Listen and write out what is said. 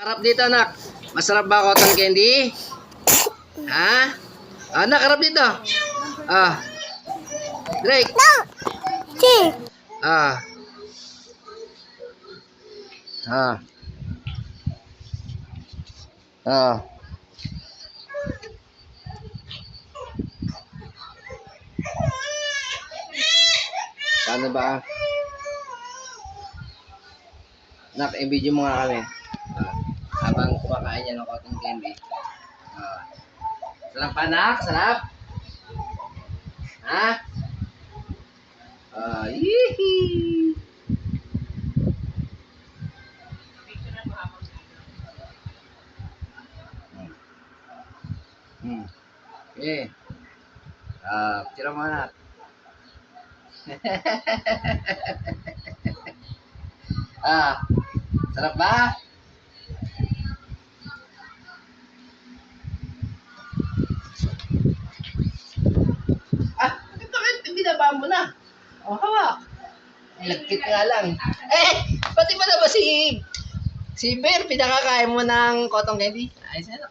Harap dito, anak. Masarap ba cotton candy? Ha? Anak, harap dito. Ah. Drake. No! Chi! Ah. Ah. Ah. Paano ba? Nak, i-video mo nga kami. Ah. Habang kumakain niya ng cotton candy. Ah. Sarap pa, nak? Sarap? Ha? Ah, yee. Okay. Ah, tira mo anak. Ah, sarap ba? Ah, ito binaba mo na. Oh, hawak. Lagkit nga lang. Eh, pati mo na ba si Bear, pinakakain mo ng cotton candy? Ayos na,